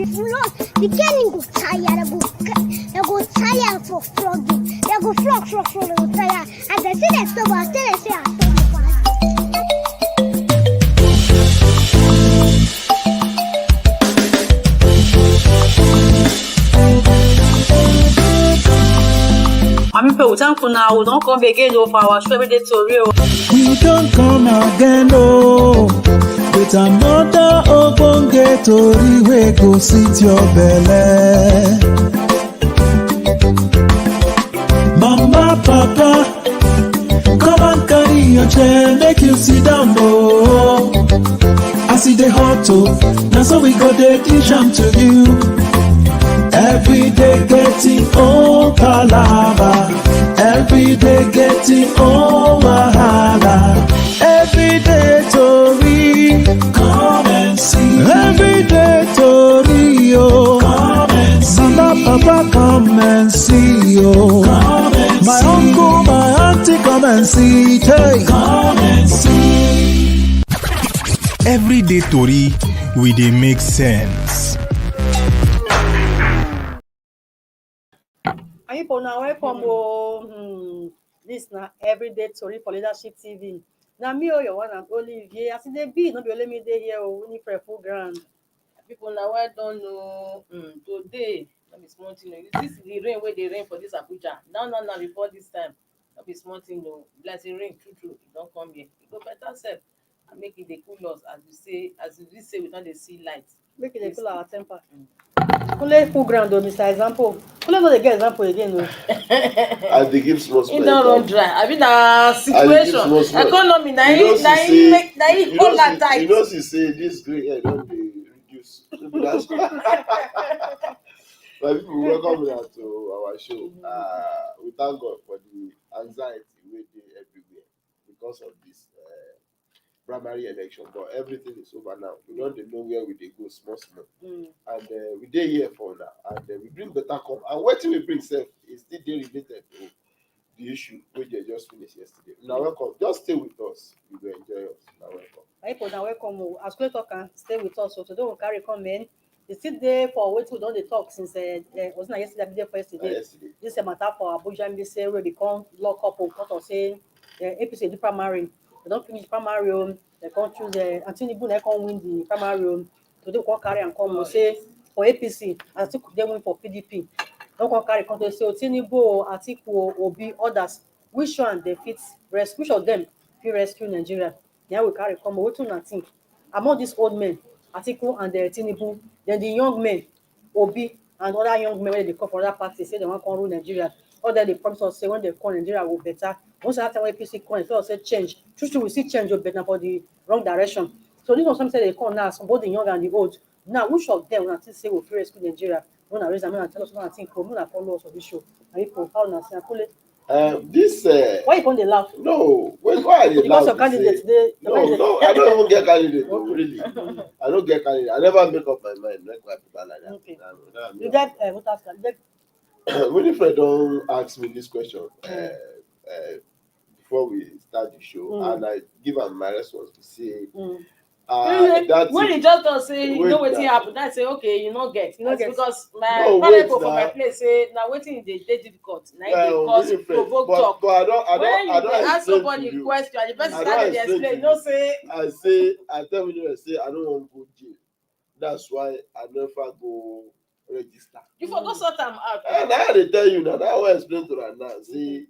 the flood, the kenny go tire, they go tire for flogging. They go flog, they go tire. And they say they stop, I say I stop. I'm people, thank you now. We don't come again for our show every day TORI. We don't come again, oh, with another ogbonge TORI wey go sit your belle. Mama, papa, come and carry your chair, make you sit down, oh. As it dey hot, oh, now so we go dey dish am to you. Every day getting old palava, every day getting old wahala. Every day TORI, come and see. Every day TORI, oh, come and see. Mama, papa, come and see, oh. Come and my see. Uncle, my auntie, come and see. Hey. Come and see. Everyday TORI, we dey make sense. People now welcome this now everyday TORI for Leadership TV. Now me your one and only here. As they be, not be only me dey here. We need for a full ground. People now I don't know today. Let me small thing. This is the rain where they rain for this Abuja. Now before this time. Let me small thing though. Like the rain true. It don't come here. It go better self and make it the cool us as we say we don't see light. Make it cool our temper. Only full ground on Mr. Example. Only not get example again. No. And they give small. It don't run dry. I mean the situation. Economy na he all that tight. You know she say this green hair don't be reduce. But people welcome you to our show. We thank God for the anxiety we dey everywhere because of this primary election, but everything is over now. We don't know where we dey go small. And we dey here for now, and we bring better come. And what we bring self is still dey related to the issue which they just finished yesterday. Now welcome. Just stay with us. You will enjoy us. Now welcome. People now welcome. As we talk and stay with us. So today we carry come in. They sit there for what we don't dey talk since was not yesterday. Be there for yesterday. This is a matter for Abuja. They say we become lock up because of saying APC do primary. They don't finish primary. They can't choose Tinubu. They can't win the primary. Today we can't carry and come. We say for APC, Atiku they win for PDP. Don't come carry come to say Tinubu, Atiku, Obi, others. Which one they fit rescue? Which of them fit rescue Nigeria? Now we carry come. What do you think? Among these old men, Atiku and Tinubu, then the young men, Obi and other young men when they come for other parties say they want to rule Nigeria. Or then they promise us say when they come Nigeria will better. Once after APC come, they say change. True, we see change will better for the wrong direction. So this was something they come now, both the young and the old. Now, which of them when I say we will rescue Nigeria? When I raise them and tell us what I think, when I follow us on this show. And if how now say this why you come dey laugh? No, why are they because your laugh? candidate today. No, I don't even get candidate. No, really. I don't get candidate. I never make up my mind like why people like that. Okay. You get voters card. Winifred don't ask me this question before we start the show, and I give her my response to say when you just don't say you know wetin happen, I say okay, you no get. Because my parents for my place say now wetin dey difficult. Now it cause provoke talk. But when you ask somebody question, the person start to explain. No say I tell you say I don't want to go jail. That's why I never go register. You forgot sort them out. And I dey tell you now. That I explain to her now. See,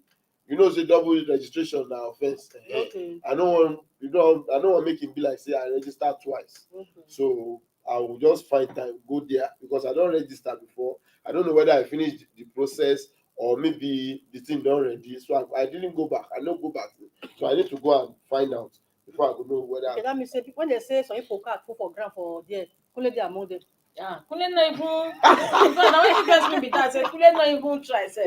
you know, say double registration now offense. Okay. I don't want make him be like say I register twice. Okay. So I will just find time go there because I don't register before. I don't know whether I finished the process or maybe the thing don't ready. So I didn't go back. I don't go back. So I need to go and find out before I could know whether. Okay, that means when they say some people can't put for ground for there, only they among them. Yeah, Kule no even. Now when you guys me be that, say Kule no even try. So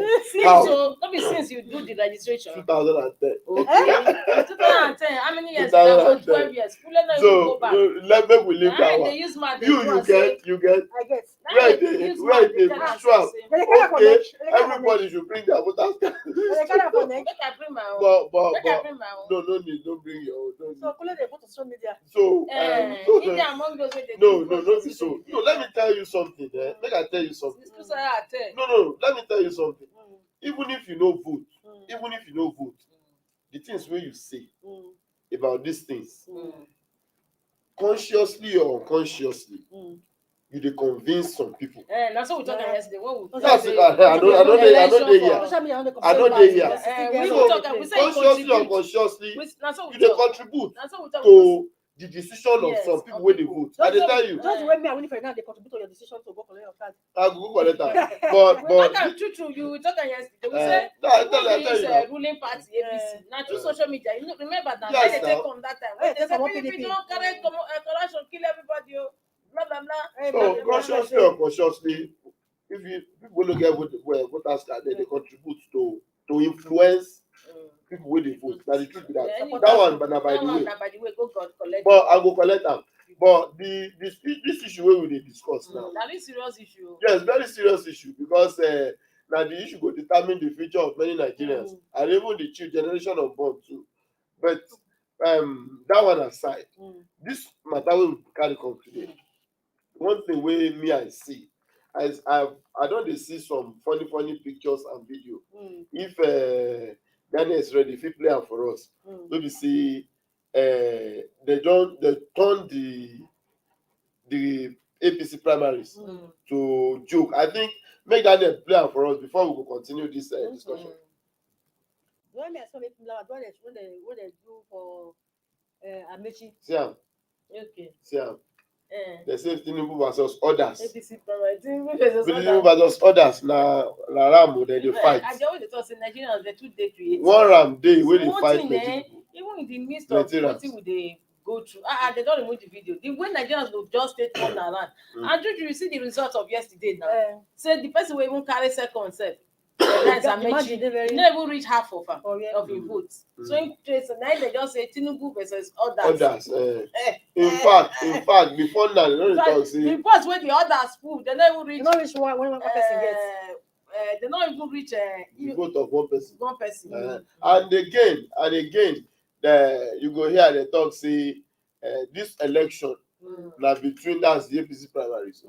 not be since you do the registration. 2010. Okay. 2010. How many years? 12 years. Kule no even go back. So let me leave that one. They use my. You get. I get. where they trap. Okay, everybody should bring their voters card. Make I bring my own. Make I bring my own. No need, don't bring your own. Don't So Kule dey go to social media. So if they among those wey dey no, be so. No, let me tell you something. Make I tell you something. No, let me tell you something. Even if you no vote, the things wey you say about these things, consciously or unconsciously, you dey convince some people. That's what we talked about yesterday. That's it. I don't dey here. Social media, I don't dey here. We So talk. We say consciously or contribute. unconsciously, That's what we you dey talk. contribute That's what we talk. to the decision of Yes, some of people wey dey people. vote. I dey tell you, just the way me and Winifred now they contribute to your decision to go collect your card. I go collect am. We But talk am true. You talk am yesterday. We say no, I tell you now. ruling party APC. Now through social media, you know, remember that Yes, they now. take on that time. Hey, When they take say on PDP PDP. don't carry corruption, kill everybody. Blah blah blah. So consciously or unconsciously, if people look at voters card, they contribute to influence people wey dey vote. Na the truth be that. That one, but na by the way. Na by the way, go God collect. But I go collect am. But this issue wey we dey discuss now, Na very serious issue. yes, very serious issue because na the issue go determine the future of many Nigerians and even the generation unborn too. But that one aside, this matter wey we carry come today, one thing wey me I see, as I don dey see some funny pictures and video. If Ghana is ready, fit play am for us. Wey be say they turn the APC primaries to joke. I think make Daniel play am for us before we go continue this discussion. When they do for Amechi. See am. Okay. See am. They say Tinubu versus others. APC primary. Tinubu versus others. Na ram dem dey fight. I always talk say Nigerians dey too dey creative. One ram dey wey dey fight thing, plenty people. even in the midst of wetin we dey go through, they don remove the video. The way Nigerians go just stay turn around. And you see the result of yesterday now. Say the person wey even carry second sef. That's Amechi. He no even reach half of him votes. So in case now they just say Tinubu versus others. In fact, before now they don talk say the votes wey the others put, they no even reach. You no reach one person gets. They no even reach the vote of one person. One person. And again, you go hear they talk say this election na between that's the APC primaries.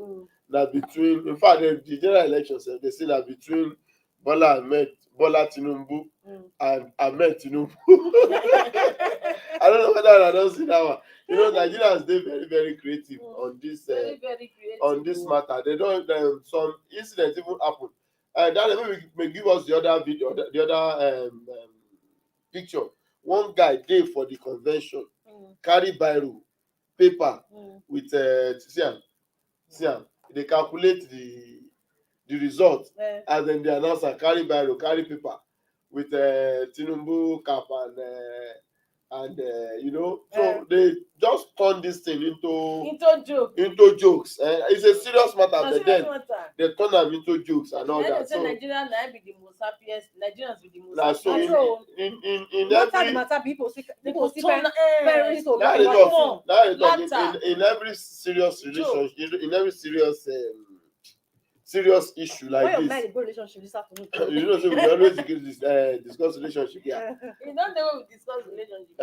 Na between, in fact, the general elections they say na between Bola Tinubu and Ahmed Tinubu. I don't know whether I don't see that one. You know, Nigerians they very creative on this very creative on this matter. They don't some incidents even happen. And that may give us the other video, the other picture. One guy dey for the convention, carry biro, paper with see am, they calculate the result as then the announcer carry biro, carry paper with Tinubu cap and you know, so they just turn this thing into jokes. It's a serious matter, but then they turn them into jokes and all that. So Nigerians be the most happiest. Nigerians be the most happiest. So in every matter people see very in every serious relationship, in every serious issue like this. Relationship this afternoon. You know, so we always discuss relationship here. You don't know we discuss relationship.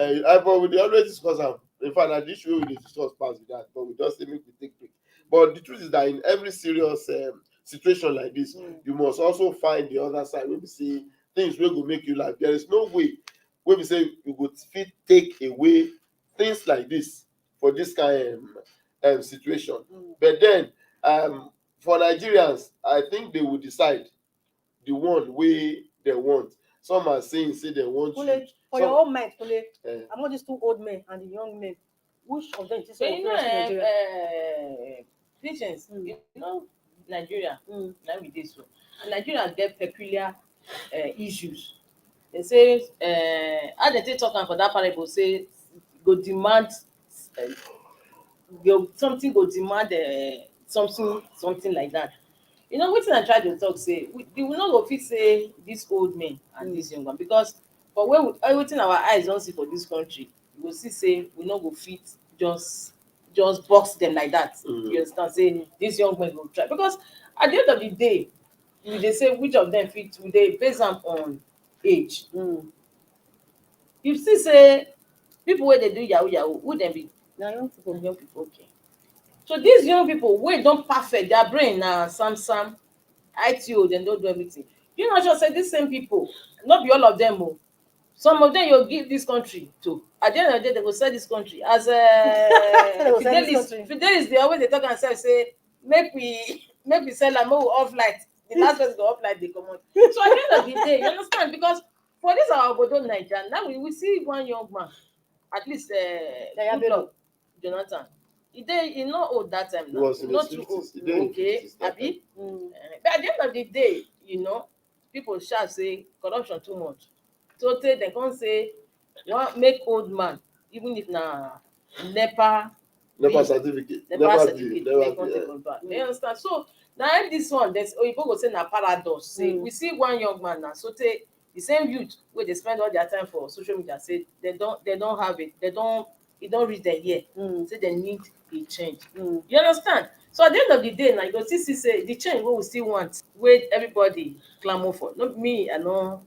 But we always discuss them. In fact, at this show we discuss past with that, but we just say make we take break. But the truth is that in every serious situation like this, you must also find the other side. When we see things wey go make you laugh, there is no way when we say you go fit take away things like this for this kind of situation. But then for Nigerians, I think they will decide the one way they want. Some are saying they want you. For your own mind, among these two old men and the young men, which of them is Nigeria? Patience, you know, Nigeria, let me this one. Nigeria get peculiar issues. They say, as they talking for that parable, say go demand something, go demand something like that. You know, wetin I try to talk say we will not go fit say this old men and this young one, because for when everything our eyes don see for this country, you go see say we no go fit just just box them like that. You understand? Say this young man will try, because at the end of the day, they say which of them fit. They base them on age. You see, say people where they do yahoo yahoo, who them be? Now young people. Young people, okay. So these young people wey don perfect, their brain na sam ITO, dem don do everything. You know, just say these same people, not be all of them o. Some of them you give this country to. At the end of the day, they go sell this country as Fidelis. They always they talk and say make we sell am, make we off light. The last person go off light, they comot. So at the end of the day, you understand, because for this our obodo naija, now we see one young man, at least Goodluck Jonathan. He not old that time now. Not too old. Okay, abi. But at the end of the day, you know, people shout say corruption too much. So they can't say one make old man, even if na NEPA certificate. they can't take on back. You understand? So now this one, there's people go say na paradox. Say we see one young man now, so the same youth where they spend all their time for social media, say they don't have it, it don't reach their ear. Say they need a change. You understand? So at the end of the day, now you go see say the change what we still want, where everybody clamor for. Not me, I know.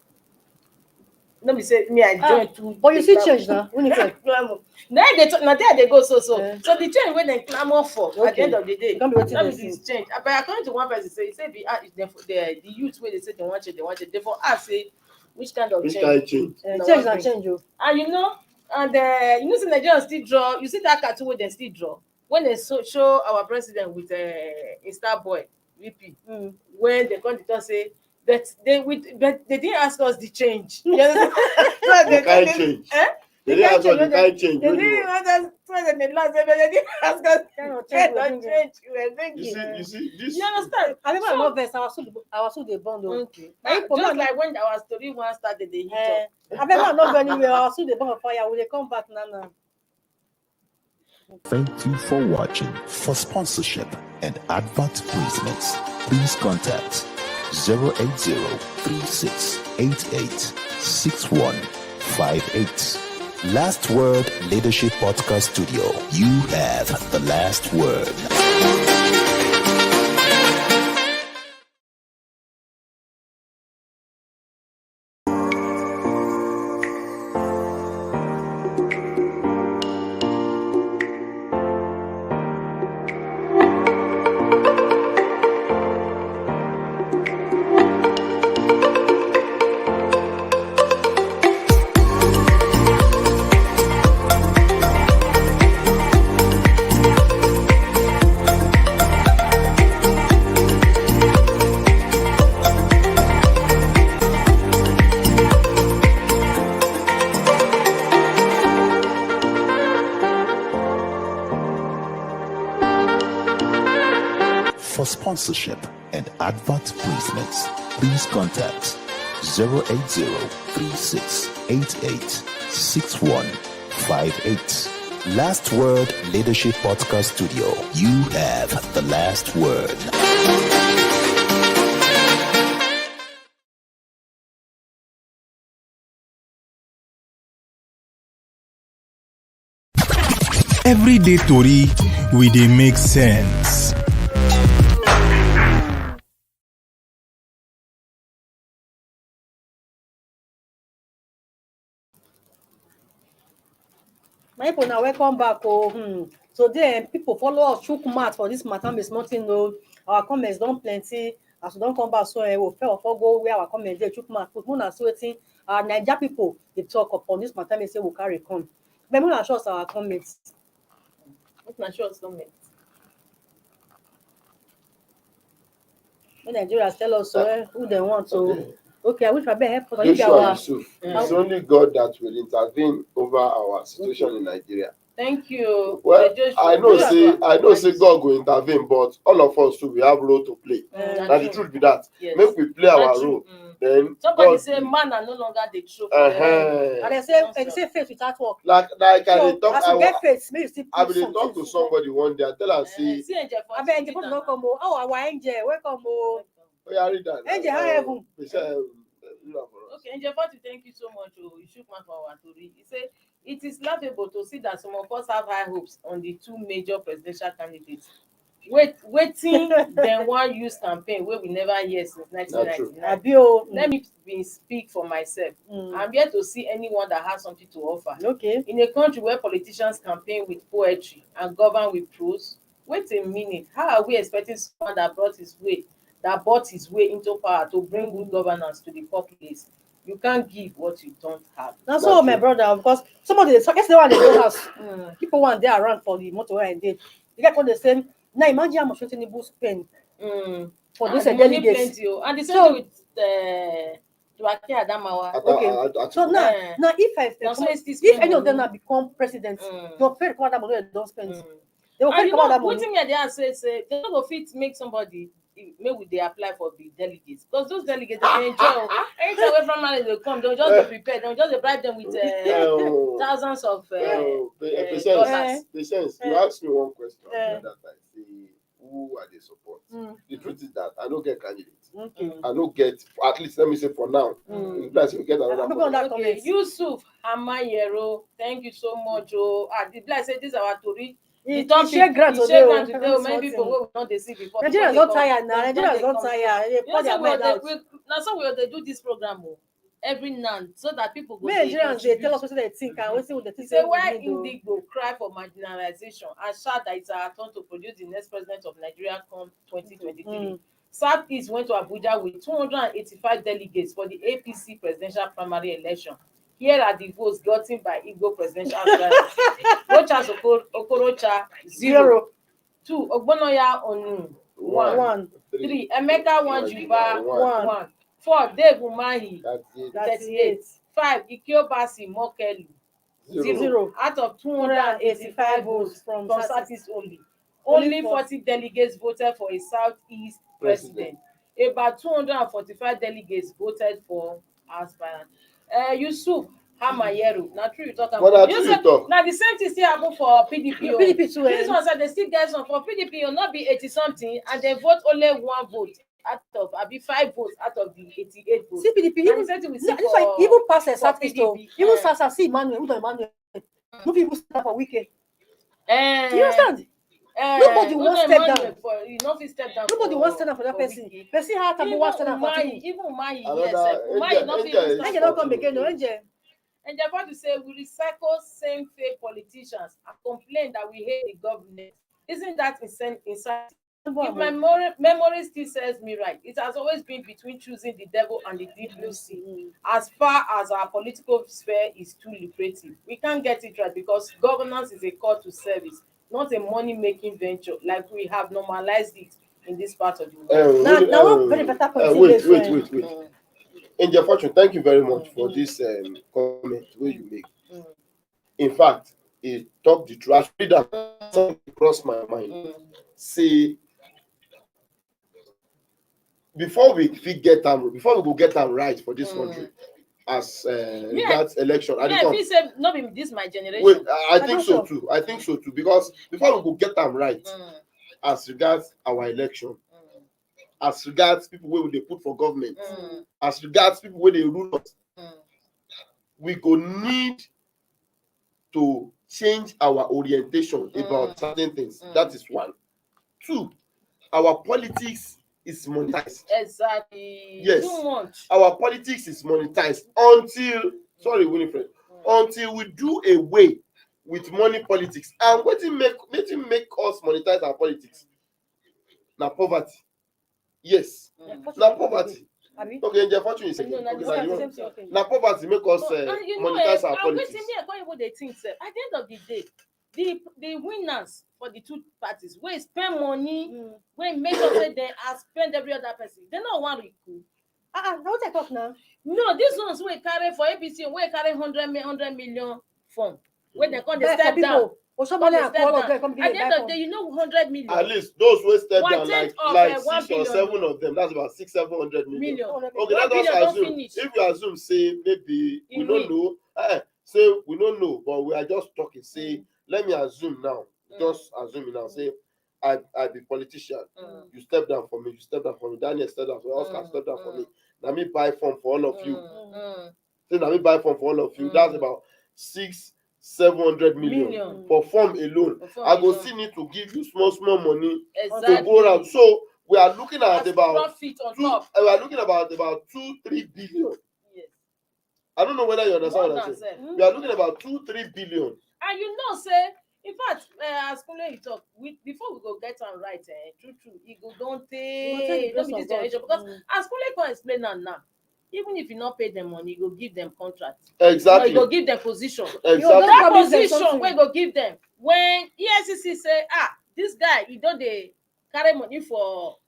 Let me say me, I join too. But you see change now. We need to clamor. Now there they go so. So the change when they clamor for at the end of the day, that means it's change. But according to one person, say the youth where they say they want change. Therefore, I say which kind of change? change and change. And you know, and you know, Nigerians still draw. You see that cartoon where they still draw when they show our president with a star boy VP. When they come to just say that they didn't ask us the change. You understand? So they can't change. They didn't ask us the kind change. They didn't ask us the last, but they didn't ask us the change. You see this. You understand? I remember no verse. I was so the bond. Okay. Just like when our story one started, they hit up. I remember not going anywhere. I was so the bond of fire. Will they come back now? Thank you for watching. For sponsorship and advert placements, please contact 080-3688-6158. Last Word Leadership Podcast Studio. You have the last word. For sponsorship and advert placements, please contact 080-3688-6158. Last Word Leadership Podcast Studio. You have the last word. Everyday tori we dey make sense. My people now welcome back. Today people follow us chuk mouth for this matter. Miss Martin, our comments don't plenty. As we don't come back, so we'll go where our comments dey chuk mouth. Put Muna sweating. Naija people they talk upon this matter. They say we'll carry come. But Muna show us our comments. What na show us comment? When Nigerians tell us who they want to. Okay, I wish I better help us. It's only God that will intervene over our situation in Nigeria. Thank you. Well, I know say God will intervene, but all of us too we have role to play. Now the truth be that. Yes. Make we play our role. Then somebody God, say man are no longer the truth. And they say faith without work. like I talk. As you get faith, maybe you still I will talk to somebody one day. I tell her say, I bet Angel don't come. Oh, our Angel, welcome. oh yeah, read that. Angel, how heaven? Okay, Angel, thank you so much. You shook man for our story. He said it is laughable to see that some of us have high hopes on the two major presidential candidates. Waiting dem wan use campaign wey we never hear since 1999. Abio. Let me speak for myself. I'm here to see anyone that has something to offer. Okay. In a country where politicians campaign with poetry and govern with prose, wait a minute, how are we expecting someone that bought his way into power to bring good governance to the populace? You can't give what you don't have. That's all, my brother, because somebody yesterday when they go house, people want they around for the motor where I did. You get what they say. Now imagine how much Tinubu spend for those delegates. And the same thing with Duake Adamawa. Okay. So now if any of them now become president, they'll pay the that money they don't spend. They will pay that money. Wetin me dey say they no go fit make somebody make they apply for the delegates, because those delegates dey enjoy. Anytime wey primary dey come, they'll just be prepared. They'll just bribe them with thousands of dollars. Patience, you asked me one question the other time. Say, who are they support? The truth is that I don't get candidates. I don't get, at least let me say for now. Plus we get another. Okay. Yusuf Hamayero, thank you so much. The bless say this is our Tori. The topic share grant today. Many people will not they see before. Nigerians not tired now. Nigerians not tired. They pour their mind out. Now so they do this program every now so that people go. Nigerians they tell us what they think and what they think. Say why Indigo cry for marginalization and shout that it's our turn to produce the next president of Nigeria come 2023. Southeast went to Abuja with 285 delegates for the APC presidential primary election. Here are the votes gotten by Igbo presidential aspirants. Rochas Okorocha 0, 2 Ogbonoya Onu 1, 3 Emeka Wanjuba 1, 4 Dave Umahi 38, 5 Ikiobasi Mokelu 0. Out of 285 votes from Southeast only 40 delegates voted for a Southeast president. About 245 delegates voted for aspirant. Yusuf Hamayero, now true you talk about. Now the same thing still happen for PDP. PDP too. This one said they still get some for PDP. Will not be 80 something, and they vote only 1 vote out of 5 votes out of the 88 votes. See PDP even pass a Southeast. Even Sasa see Emmanuel. No people stand for weekend. You understand? Nobody wants to step down. Nobody wants to stand up for that person. Person had to wants to stand up for him. Even Umahi, yes. Umahi not even stand. I cannot come again, no angel. And they're about to say we recycle same fake politicians and complain that we hate the government. Isn't that insane? If my memory still serves me right, it has always been between choosing the devil and the deep blue sea. As far as our political sphere is too lucrative, we can't get it right because governance is a call to service, not a money-making venture like we have normalized it in this part of the world. Wait. Angel Fortune, thank you very much for this comment where you make. In fact, it talked the truth. Actually, that something crossed my mind. See, before we get them right for this country, as that election. If you say not be this my generation. Wait, I think so too. Because before we go get them right, as regards our election, as regards people where they put for government, as regards people where they rule us, we go need to change our orientation about certain things. That is 1. 2, our politics is monetized. Exactly. Yes. Too much. Our politics is monetized until Winifred, until we do away with money politics. And what make us monetize our politics? Now poverty. Yes. Now poverty. Okay, the fortune is now poverty make us monetize our politics. They think, at the end of the day, the winners for the two parties wey spend money, wey make sure say they spend every other person, they no wan recoup. Now what I talk now? No, these ones wey carry for APC, wey carry 100 million form, wey they come dey step down. At the end of the day, 100 million. At least those who step down like 6 or 7 of them, that's about 600-700 million. Okay, let us assume. If you assume, say maybe we don't know, say we don't know, but we are just talking. Say, let me assume now. Just assume now. Say, I be politician. You step down for me. You step down for me. Daniel step down for me. Oscar step down for me. Let me buy form for all of you. Say, let me buy form for all of you. That's about 6 700 million Million. for form alone. For form I go alone. still need to give you small money Exactly. to go around. So we are looking at As about profit on top. we are looking about 2-3 billion. Yes. I don't know whether you understand More what I'm than saying. self. We are looking about 2-3 billion. And you know, say, in fact, as Kunle you talk, before we go get on right, true, it go don't take, don't be this generation. Because as Kunle can explain now, even if you not pay them money, you go give them contract. Exactly. You go give them position. Exactly. That position we go give them. When EFCC say, this guy, you don't they carry money for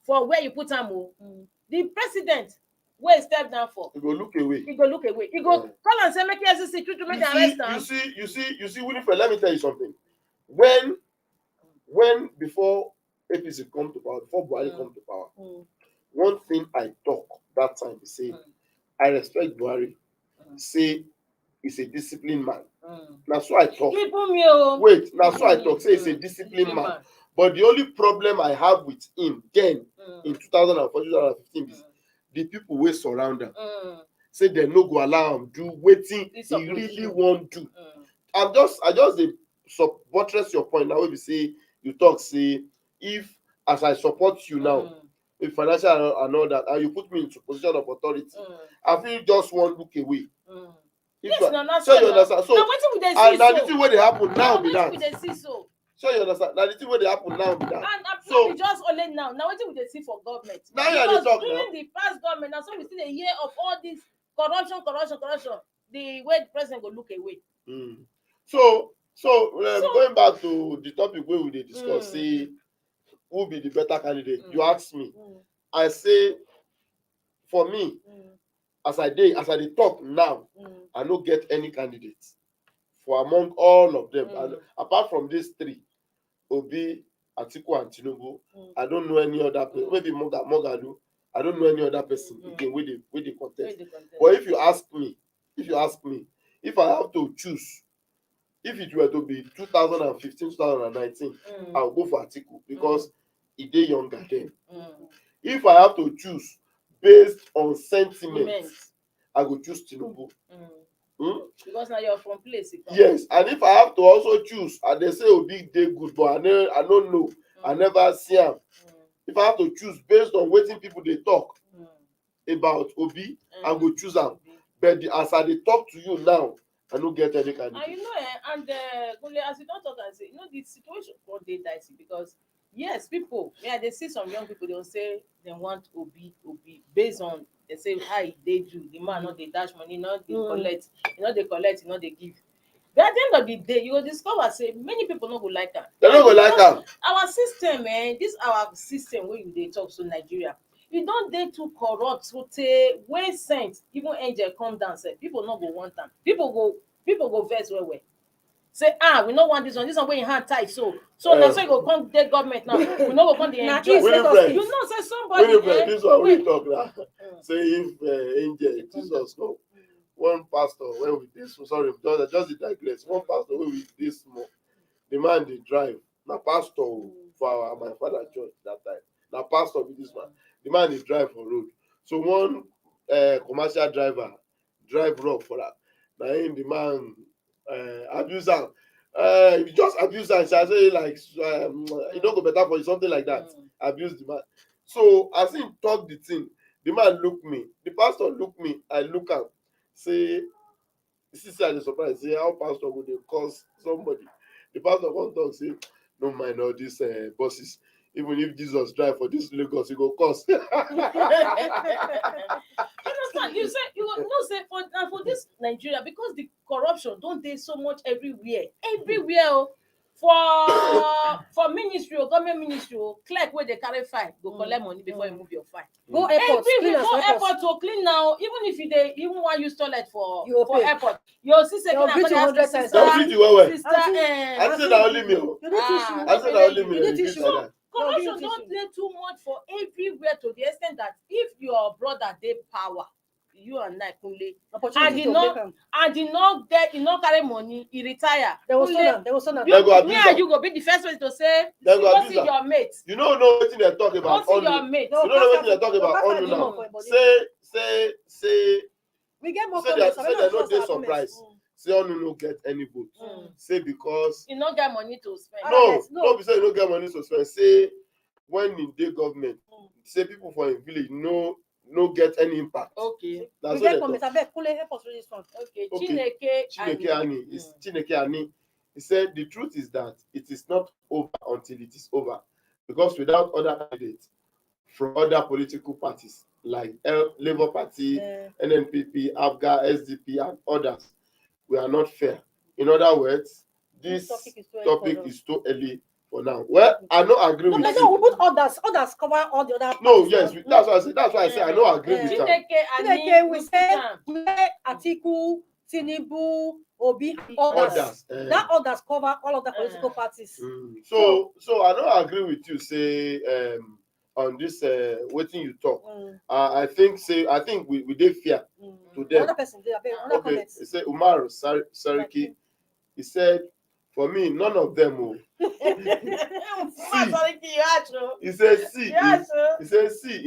where you put him, the president where he step down for. You go look away. He go look away. He go call and say, make EFCC to make the arrest him. You see, Winifred, let me tell you something. When before APC come to power, before Buhari come to power, one thing I talk that time is say, I respect Buhari. Say he's a disciplined man. That's why I talk. Wait, that's why I talk. Say he's a disciplined man. But the only problem I have with him then in 2014, 2015 is the people who surround him. Say they no go allow him do wetin he really want do. I just buttress your point now. When we say you talk, say if as I support you now, if financial and all that, and you put me into position of authority, I feel just one look away. Yes, so you understand. So and now the thing where they happen now be that. So you understand. Now the thing where they happen now be that. And so just only now. Now what we dey see for government? Now you are talk during now. the past government, now so we see a year of all this corruption. The way the president go look away. So going back to the topic where we dey discuss, say who be the better candidate? You ask me. I say for me, as I dey talk now, I no get any candidate for among all of them. And apart from these three, Obi, Atiku, and Tinubu, I don't know any other person. Maybe Mogadu. I don't know any other person again with the contest. But if you ask me, if I have to choose, if it were to be 2015, 2019, I'll go for Atiku because he dey younger then. If I have to choose based on sentiment, I go choose Tinubu. Because now you're from place. Yes, and if I have to also choose, and they say Obi dey good, but I don't know, I never see him. If I have to choose based on wetin people dey talk about Obi, I go choose am. But as I dey talk to you now, I no get any candidate. And you know, and as you don't talk and say, the situation for dey dicey because yes, people, they see some young people, they'll say they want Obi based on they say how they do. The man not they dash money, not they collect, not they give. But at the end of the day, you will discover say many people not go like that. They don't go like that. Our system, this our system where they talk so Nigeria. You don't dare too corrupt, so way sent, even angel come down, say people not go want them. People go vex well. Say, we don't want this one where your hand tight. So now so you go come the government now. We no go come the enjoy. You know, say somebody. This one we talk now. Say if angel Jesus come, one pastor when we this sorry, just the digress. One pastor when we this small, the man they drive. Now pastor for my father church that time. Now pastor with this man. The man is drive for road. So one commercial driver drive rough for that. Now in the man abuse am. You just abuse am. So I say like it don't go better for you, something like that. Abuse the man. So as he talk the thing, the man look me. The pastor look me. I look am. Say, this is a surprise. Say how pastor would they cause somebody? The pastor come talk say, no mind all these buses. Even if Jesus drive for this Lagos, he go cost. You understand? You say you will not say for this Nigeria because the corruption don't dey so much everywhere. For ministry or government ministry or clerk where they carry file go collect money before you move your file. Go airport, airport to clean now. Even if you dey even want use toilet for airport, you'll see second and sister. Don't feed you well. Sister, I say that only me. I say that only me. Corruption don't dey too much for everywhere to the extent that if your brother dey power, you and I Kunle, and he not carry money, he retire. They will son them. Me and you go be the first person to say, go see your mate. You don't know what they talk about. Go see your mate. You don't know what they talk about on now. Say we get more say they no dey surprised. say you no get any vote. Say because you no get money to spend. no be say you no get money to spend. Say when in dey government, say people for im village no get any impact. Okay. That's we what get they comment. talk. Abeg, Kule, help us read this one. Okay. Okay. Chineke Ani is Chineke Ani. He said the truth is that it is not over until it is over, because without other candidates from other political parties like Labour Party, NNPP, ABGA, SDP, and others, we are not fair. In other words, this topic is too early for now. Well, I don't agree with you. No, we put others. Others cover all the other. No, yes, that's why I say. That's why I say I don't agree with that. Chineke, we say Atiku, Tinubu, Obi, others. That others cover all of the political parties. So I don't agree with you. Say on this wetin you talk. I think we dey fair to them. Another person there. Okay, he said Umar Sariki. He said, for me, none of them. He said, see,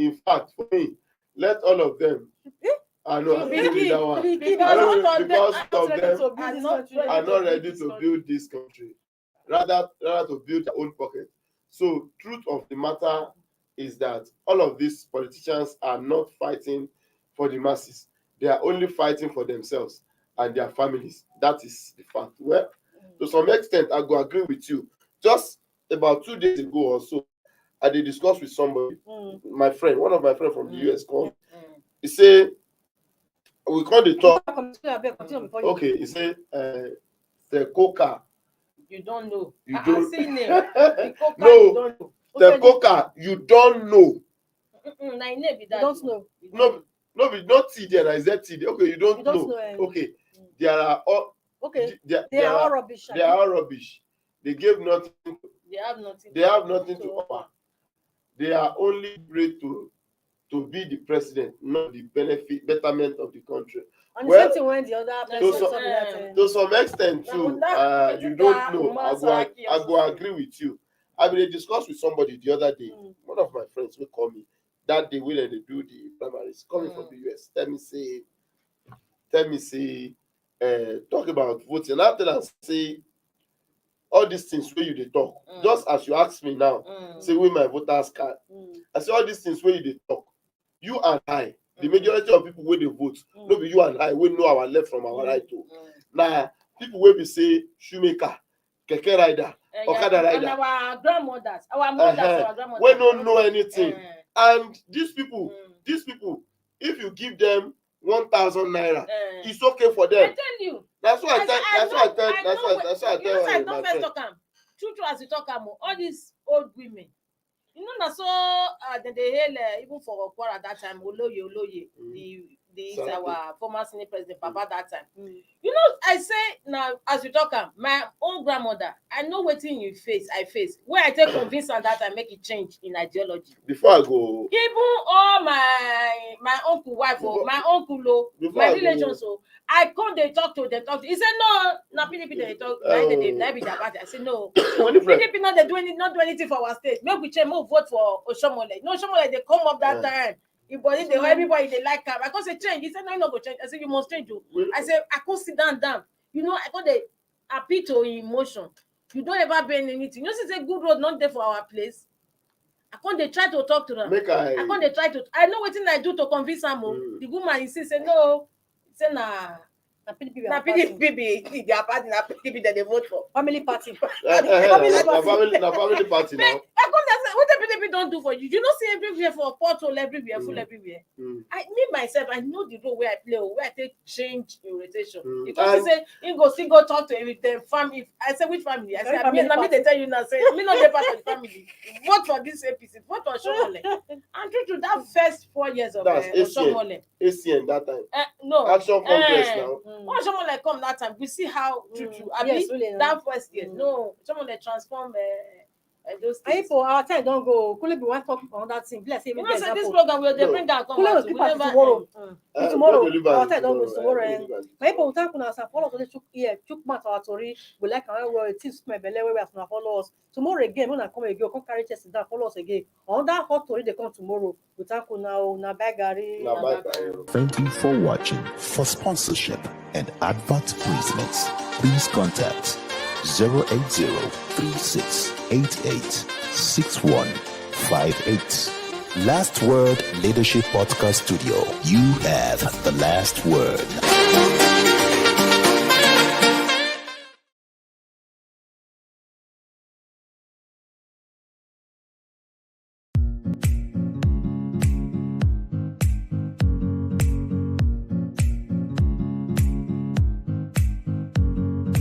in fact, for me, let all of them. I know, I agree with that one. Because of them are not ready to build this country, rather to build their own pocket. So, truth of the matter is that all of these politicians are not fighting for the masses. They are only fighting for themselves and their families. That is the fact. Well, to some extent, I go agree with you. Just about 2 days ago or so, I did discuss with somebody, my friend, one of my friends from the US called. He said, we call the talk. Okay, he said, the coca. You don't know. You don't. No. The coca, you don't know. You don't know. No, not tea there. Is that tea there? Okay, you don't know. Okay, there are all. Okay, they are all rubbish. They are all rubbish. They gave nothing. They have nothing. They have nothing to offer. They are only great to be the president, not the betterment of the country. And well, the same thing when the other to some extent too, you don't know. I go agree with you. I mean, I discussed with somebody the other day. One of my friends will call me that day when they do the primaries, coming from the US. Tell me say, talk about voting. After that, say all these things where you they talk. Just as you ask me now, say with my voters card. I say all these things where you they talk. You and I, the majority of people where they vote, no be you and I, we know our left from our right too. Now, people will be say shoemaker, keke rider, okada rider. And our grandmothers, our grandmothers. We don't know anything. And these people, if you give them 1,000 naira, it's okay for them. I tell you. That's what I tell I don't first talk am. True as you talk am, all these old women. You know, so they hail even for Okwara that time, Oloye, the our former Senate President Papa that time. You know, I say now as you talk am, my own grandmother, I know wetin you face. Where I take convince her that I make it change in ideology. Before I go, even all my uncle wife or my uncle my relations so I come they talk to. He said no, PDP they talk. They be their party. I said no. PDP not they not do anything for our state. Make we change, make we vote for Oshomole. No, Oshomole they come up that time. Everybody they like her. I can't say change. He said no, you not go change. I said you must change. I said I can't sit down. You know, I can't they appeal to emotion. You don't ever bend anything. You know, it's a good road not there for our place. I can't they try to talk to them. I can't they try to. I know what thing I do to convince them. The woman insists, say no. Say nah. PDP, their party, na PDP that they vote for. Family party. family party now. What the PDP don't do for you? You don't see everywhere for portal everywhere, full everywhere. I myself, I know the role where I play, where I take change in rotation. Because he say, he go talk to with the family. I say, which family? I say, I mean, they tell you now, say, me not the part of the family. Vote for this APC, vote for Shomole. And due to that first 4 years of Shomole. ACN that time. No. Action Congress now. When Shomole come that time, we see how that first year. No, Shomole transform Those things. for our time don't go. Could be one talk on that thing. Let's say You know, say this program will they bring that come Could out. be We people never tomorrow. end. Tomorrow, Don't our deliver time don't go tomorrow, tomorrow. don't And deliver my people tomorrow. will talk on us. Follow to chuk mat our tori. We like our well. It is my belly where we have to follow us tomorrow again. When I come again, come carry chest down. Follow us again. On that hot tori they come tomorrow. We talk now na bagari. Na bye bye. Thank you for watching. For sponsorship and advert placements, please contact 080-3688-6158. Last Word Leadership Podcast Studio. You have the last word.